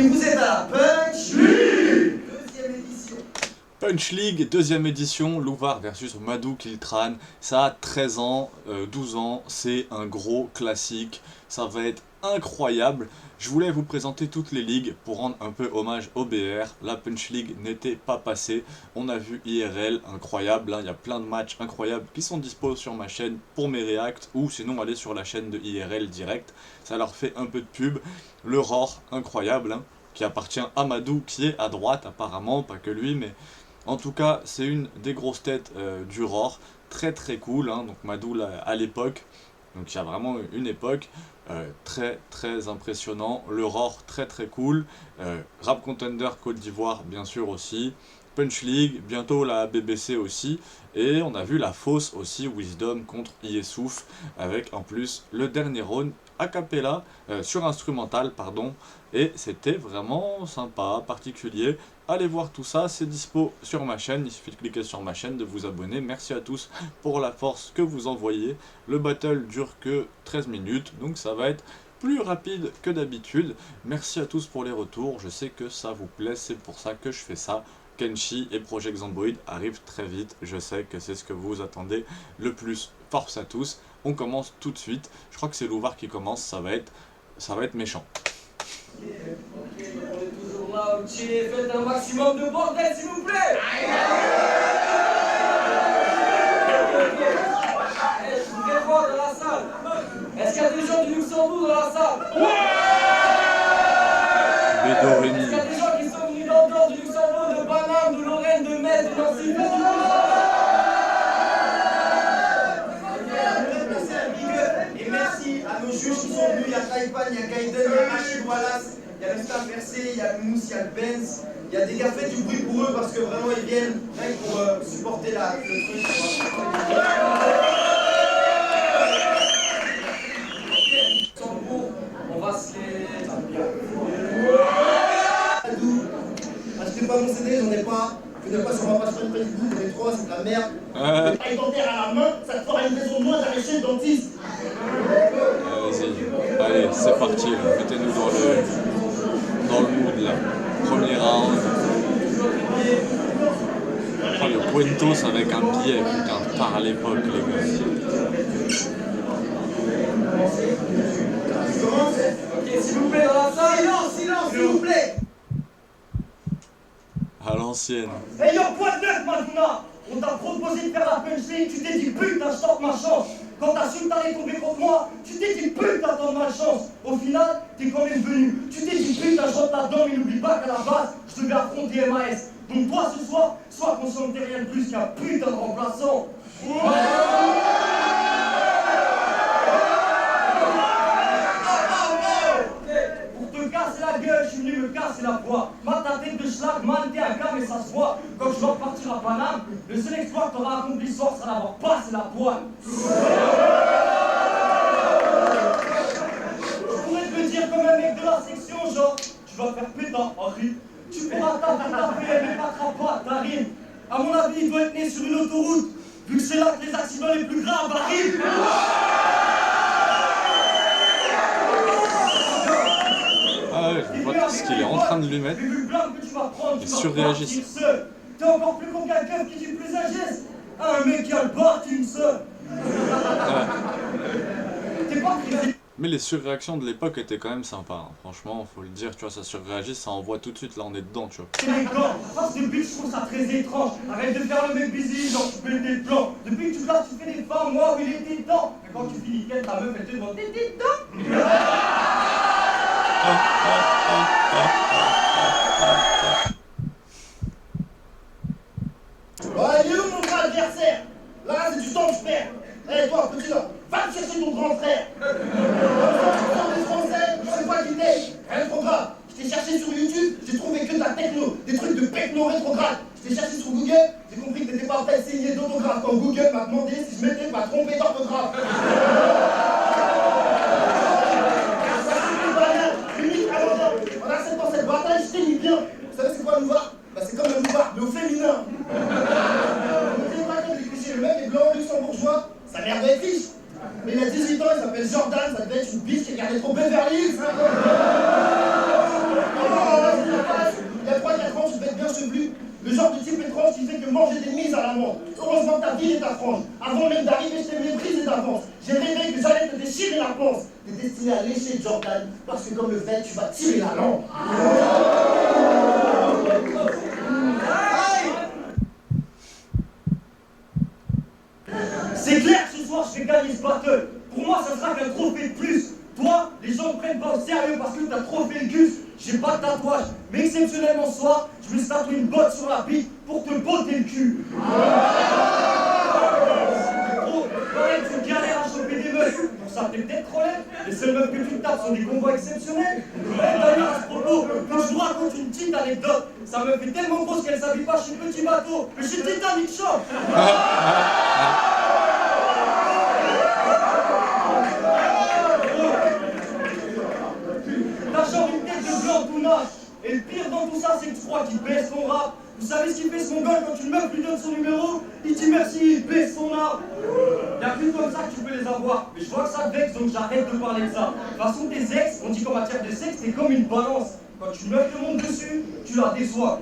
et vous êtes à Punch League, deuxième édition. Punch League, deuxième édition, Louvard versus Madou Kiltran. Ça a 13 ans, 12 ans, c'est un gros classique. Ça va être incroyable. Je voulais vous présenter toutes les ligues pour rendre un peu hommage au BR. La Punch League n'était pas passée. On a vu IRL, incroyable. Il y a plein de matchs incroyables qui sont dispo sur ma chaîne pour mes réacts. Ou sinon aller sur la chaîne de IRL direct. Ça leur fait un peu de pub. Le Roar, incroyable, qui appartient à Madou, qui est à droite apparemment, pas que lui, mais... En tout cas, c'est une des grosses têtes du Roar, très très cool, donc Madou à l'époque, donc il y a vraiment une époque, très très impressionnant, le Roar très très cool, Rap Contender Côte d'Ivoire bien sûr aussi, Punch League, bientôt la BBC aussi, et on a vu la fausse aussi, Wisdom contre Iesouf, avec en plus le dernier round a cappella, sur instrumental pardon, et c'était vraiment sympa, particulier. Allez voir tout ça, c'est dispo sur ma chaîne, il suffit de cliquer sur ma chaîne, de vous abonner. Merci à tous pour la force que vous envoyez. Le battle dure que 13 minutes, donc ça va être plus rapide que d'habitude. Merci à tous pour les retours, je sais que ça vous plaît, c'est pour ça que je fais ça. Kenshi et Project Zomboid arrivent très vite, je sais que c'est ce que vous attendez le plus. Force à tous, on commence tout de suite. Je crois que c'est Louvard qui commence, ça va être méchant. Ok, on est toujours là, ok, faites un maximum de bordel s'il vous plaît. Je voudrais voir dans la salle. Est-ce qu'il y a des gens du Luxembourg dans la salle? Est-ce qu'il y a des gens qui sont venus dans le nord du Luxembourg, de Paname, de Lorraine, de Metz, de Nancy? Et merci à nos juges qui sont venus, il y a Taipan, il y a Gaiden, il y a Rachid Wallace, il y a le staff versé, il y a le Mousse, il y a le Benz, il y a des gars, faites du bruit pour eux parce que vraiment ils viennent rien que pour supporter le truc. On va se les... Parce que pas mon CD, j'en ai pas. Je n'ai pas sur ma page Facebook, j'en ai 3, c'est de la merde. Taille dentaire à la main, ça te fera une raison de moins d'aller chez le dentiste. Vas-y, allez, c'est parti, mettez-nous dans le mood là. Premier round. Oh, le Quintos avec un billet, putain, par à l'époque les gars. Ok, s'il vous plaît, dans la salle. Silence, s'il vous plaît. À l'ancienne. Hey yo, quoi de neuf, Maduna? On t'a proposé de faire la Punch League, tu t'es dit putain, je tente ma chance. Quand t'as su que t'allais tomber contre moi, tu t'es dit putain, tente ma chance. Au final, t'es quand même venu. Tu t'es dit putain, je rentre là-dedans, mais n'oublie pas qu'à la base, je devais affronter MAS. Donc toi, ce soir, sois conscient que t'es rien de plus qu'un putain de remplaçant. Pour te casser la gueule, je suis venu me casser la voix. Ta tête de schlag, man, t'es un gars, mais ça se voit. Quand je dois repartir à Paname, le seul exploit que t'auras accompli ce soir sera d'avoir passé la poêle. Je pourrais te le dire comme un mec de la section, genre, tu vas faire pétard, Harry. Tu pourras taper, mais t'attrapes pas ta rime. À mon avis, il doit être né sur une autoroute, vu que c'est là que les accidents les plus graves arrivent. Ah ouais, je vois ce qu'il est en train de lui mettre. Il surréagit. T'es encore plus con qu'un keuf qui dit plus un geste. Un mec qui a le Parkinson. T'es pas crédible. Mais les surréactions de l'époque étaient quand même sympas, franchement, faut le dire, tu vois, ça surréagit, ça envoie tout de suite, là on est dedans, tu vois. C'est les gants, force de bitch, je trouve ça très étrange. Arrête de faire le mec busy, genre tu fais des plans. Depuis que tu classes, tu fais des femmes, moi, il était temps. Mais quand tu finis nickel, ta meuf, elle te demande t'es temps. Ouais, il est où mon grand adversaire? Là, c'est du temps que je perds. Eh, toi, petit là, va te chercher ton grand frère. Des Français, je sais pas qui t'es. Rien de trop grave. Je t'ai cherché sur YouTube, j'ai trouvé que de la techno, des trucs de techno rétrograde. Je t'ai cherché sur Google, j'ai compris que t'étais pas fait signer d'autographe. Quand Google m'a demandé si je m'étais pas trompé d'orthographe. En acceptant cette bataille, je t'ai mis bien. Vous savez c'est quoi le Louvard? Bah c'est comme le Louvard, mais au féminin. Le mec est blanc, luxembourgeois, sa mère doit être riche. Mais il a 18 ans, il s'appelle Jordan, ça devait être une biche qui regardait trop Beverly Hills. Oh, chevelu. Le genre de type étrange qui fait que manger des mises à l'amende. Heureusement que ta vie est ta frange. Avant même d'arriver, je t'ai méprisé d'avance. J'ai rêvé que j'allais te déchirer la panse. T'es destiné à lécher Jordan, parce que comme le fait, tu vas tirer la langue. C'est clair, ce soir, je vais gagner ce battle. Pour moi, ça sera qu'un trophée de plus. Toi, les gens me prennent pas au sérieux parce que t'as trop fait le gus. J'ai pas de tatouage, mais exceptionnellement ce soir, je me suis tatoué une botte sur la bite pour te botter le cul. Gros, pareil, tu galères à choper des meufs. Pour ça, t'es peut-être trop laid. Les seules meufs que tu tapes sont des convois exceptionnels. D'ailleurs, à ce propos, quand je vous raconte une petite anecdote, ça me fait tellement grosse qu'elle s'habille pas chez Petit Bateau, mais chez Titanic Shop. T'as genre une tête de blanc tout naze. Et le pire dans tout ça, c'est que tu crois qu'il baisse son rap. Vous savez ce qu'il fait ce mongol quand une meuf lui donne son numéro? Il dit merci, il baisse son arbre. Y'a plus comme ça que tu peux les avoir. Mais je vois que ça te vexe, donc j'arrête de parler de ça. De toute façon, tes ex, on dit qu'en matière de sexe, t'es comme une balance. Quand une meuf te monte dessus, tu la déçois.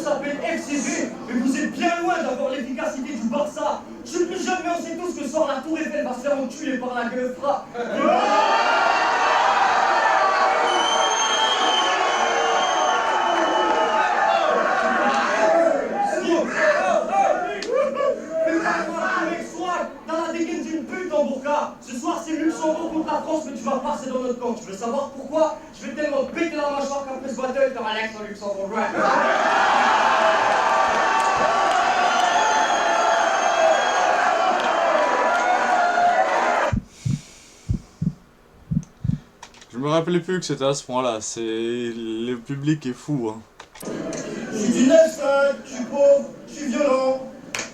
S'appelle FCB, mais vous êtes bien loin d'avoir l'efficacité du Barça. Je suis plus jeune, mais on sait tous que soir la Tour Eiffel va se faire enculer par la gueule fra. T'as la dégaine d'une pute en burqa. Ce soir c'est Luxembourg contre la France, mais tu vas passer dans notre camp. Tu veux savoir pourquoi? Je vais tellement te péter la mâchoire qu'après ce battle, t'auras l'accent luxembourgeois. Je me rappelais plus que c'était à ce point-là, le public est fou, hein. Je suis du 9-5, je suis pauvre, je suis violent.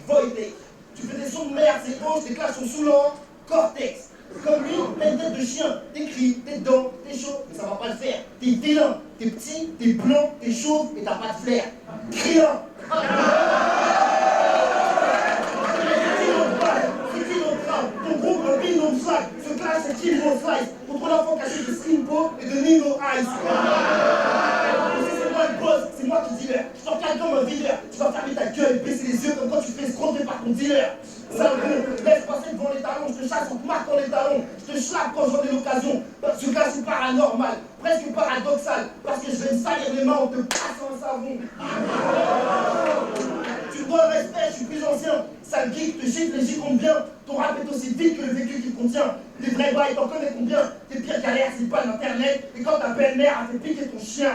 Voidek. Tu fais des sons de merde, c'est haut, tes clashs sont saoulants. Cortex. Comme lui, t'as une tête de chien. T'es cries, t'es dedans, t'es chaud, mais ça va pas le faire. T'es vilain, t'es petit, t'es blanc, t'es chauve et t'as pas de flair. Criant. Ton groupe le Big No Flag, ce clash c'est Kill No Slice, contre l'enfant caché de Slimpo et de Nino Ice. C'est moi le boss, c'est moi qui dealer. Je t'encadre comme un dealer. Tu vas fermer ta gueule et baisser les yeux comme quand tu te fais escroquer par ton dealer. Sale gros, laisse passer devant les talons, je te chasse en te marquant les talons. Je te schlappe quand j'en ai l'occasion. Ce clash est paranormal, presque paradoxal, parce que je vais me salir les mains en te passant un savon. Tu dois le respect, je suis plus ancien. Sale geek, te gifle et j'y compte bien. Ton rap est aussi vite que le vécu qu'il contient. Les vrais bails, t'en connais combien? Tes pires galères, c'est pas l'internet. Et quand ta belle-mère a fait piquer ton chien.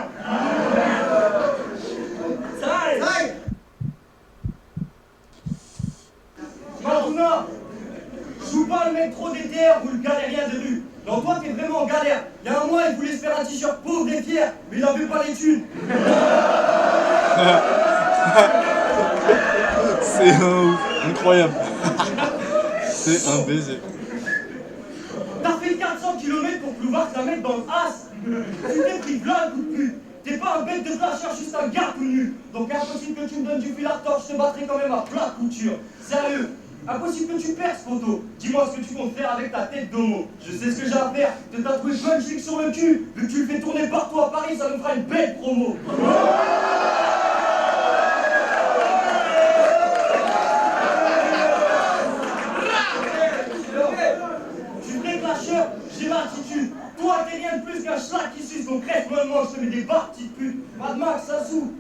Aïe! Madouna, joue pas le mec trop DTR ou le galérien de rue. Non, toi t'es vraiment en galère. Il y a un mois, il voulait se faire un t-shirt pauvre et fier, mais il avait pas les thunes. C'est incroyable. C'est un baiser. T'as fait 400 km pour pouvoir te la mettre dans le as. Tu t'es pris plein de coups de pute. T'es pas un bête de flasheur, juste un gars tout nu. Donc impossible que tu me donnes du fil à retordre, je te battrai quand même à plat couture. Sérieux, impossible que tu perces, photo. Dis-moi ce que tu comptes faire avec ta tête d'homo. Je sais ce que j'ai à faire, te tatouer Punchlick sur le cul. Vu que tu le fais tourner partout à Paris, ça nous fera une belle promo. J'ai l'attitude. Toi, t'es rien de plus qu'un schlag qui suce, donc reste mollement, je te mets des barres, petite pute. Mad Max, ça sous.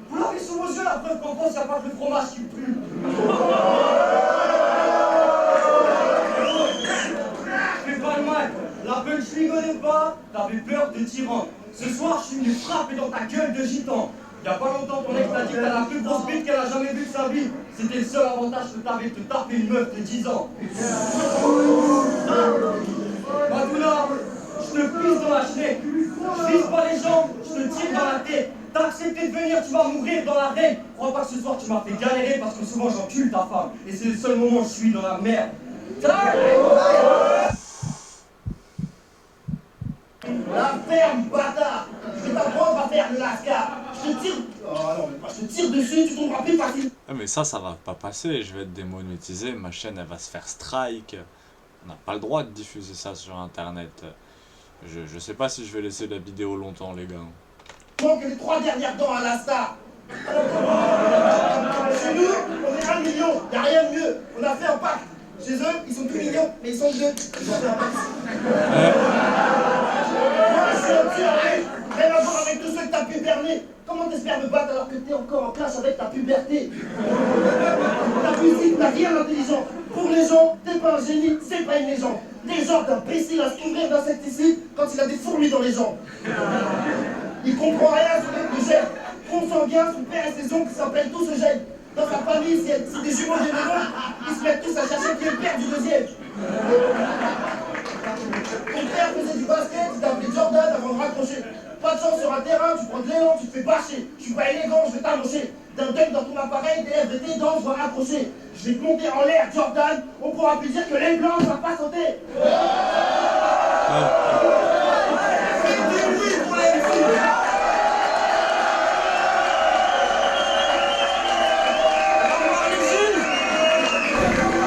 Vous l'avez sous vos yeux, la preuve qu'en France, y'a pas que le fromage qui pue. Fais pas le mal. La punch rigolait pas, t'avais peur de tyran. Ce soir, je suis venu frapper dans ta gueule de gitan. Y'a pas longtemps, ton ex t'a dit que t'as la plus grosse bite qu'elle a jamais vue de sa vie. C'était le seul avantage que t'avais de te taper une meuf de 10 ans. Madouna, je te pisse dans la chenille. Je vise pas les gens, je te tire dans la tête. T'as accepté de venir, tu vas mourir dans l'arène. Crois pas que ce soir tu m'as fait galérer parce que souvent j'encule ta femme. Et c'est le seul moment où je suis dans la merde. La ferme, bâtard! Je vais t'apprendre à faire le lascar! Je te tire... Oh non, mais je te tire dessus, tu tomberas plus facile! Ah mais ça va pas passer, je vais être démonétisé, ma chaîne elle va se faire strike. On n'a pas le droit de diffuser ça sur internet. Je sais pas si je vais laisser la vidéo longtemps, les gars. Il manque les 3 dernières dents à la star. Chez nous, on est 1 million, y a rien de mieux. On a fait un pacte. Chez eux, ils sont plus mignons, mais ils sont 2. Ils ont fait un pacte. Moi, je suis un petit arrête. Rien à voir avec tous ceux que t'as pu berner. Comment t'espères me battre alors que t'es encore en classe avec ta puberté? Ta musique n'a rien d'intelligent. Pour les gens, t'es pas un génie, c'est pas une légende. Les gens d'imbéciles à s'ouvrir d'insecticides quand il a des fourmis dans les jambes. Il comprend rien sur les projets. Consanguin, son père et ses oncles s'appellent tous Eugène. Dans sa famille, si des jumeaux viennent de l'autre, ils se mettent tous à chercher qui est le père du deuxième. Ton père faisait du basket, il t'a appelé Jordan avant de raccrocher. Pas de chance sur un terrain, tu prends de l'élan, tu te fais bâcher. Je suis pas élégant, je vais t'annoncer. D'un dunk dans ton appareil, des lèvres et tes dents, je vais raccrocher. Je vais te monter en l'air, Jordan, on pourra plus dire que l'aile blanche va pas sauter.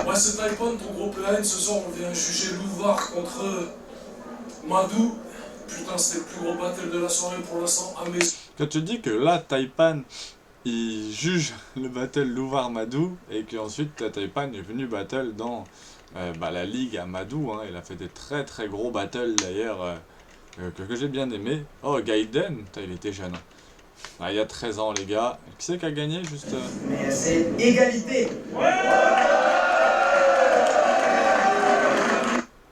Ouais, c'est Taipan, ton gros PN. Ce soir, on vient juger Louvard contre Madou. Putain, c'était le plus gros battle de la soirée pour l'instant à mes... Quand tu dis que là, Taipan, il juge le battle Louvard-Madou, et qu'ensuite Taipan est venu battle dans la ligue à Madou, hein. Il a fait des très très gros battles d'ailleurs, que j'ai bien aimé. Oh, Gaiden, putain, il était jeune. Ah, il y a 13 ans, les gars. Qui c'est qui a gagné, juste Mais c'est égalité.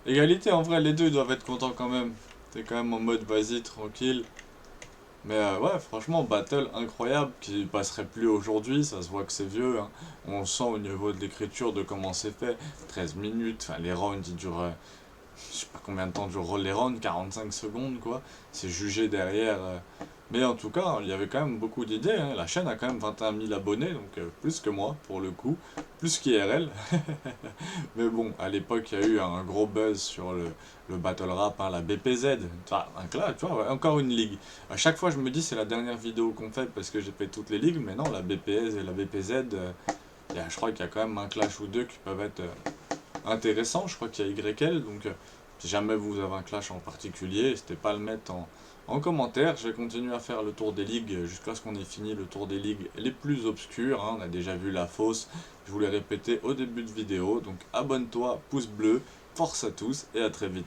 Égalité, en vrai, les deux doivent être contents quand même. T'es quand même en mode vas-y, tranquille. Mais ouais, franchement, battle incroyable qui passerait plus aujourd'hui, ça se voit que c'est vieux. Hein. On sent au niveau de l'écriture de comment c'est fait. 13 minutes, enfin les rounds ils durent, je sais pas combien de temps durent les rounds, 45 secondes quoi. C'est jugé derrière. Mais en tout cas, il y avait quand même beaucoup d'idées. Hein. La chaîne a quand même 21 000 abonnés, donc plus que moi pour le coup. Plus qu'IRL. Mais bon, à l'époque, il y a eu un gros buzz sur le battle rap, hein, la BPZ. Enfin, là, tu vois, ouais, encore une ligue. À chaque fois, je me dis c'est la dernière vidéo qu'on fait parce que j'ai fait toutes les ligues. Mais non, la BPS et la BPZ, je crois qu'il y a quand même un clash ou deux qui peuvent être intéressants. Je crois qu'il y a YL, donc si jamais vous avez un clash en particulier, n'hésitez pas à le mettre en commentaire. Je vais continuer à faire le tour des ligues jusqu'à ce qu'on ait fini le tour des ligues les plus obscures. Hein. On a déjà vu la fosse, je vous l'ai répété au début de vidéo. Donc abonne-toi, pouce bleu, force à tous et à très vite.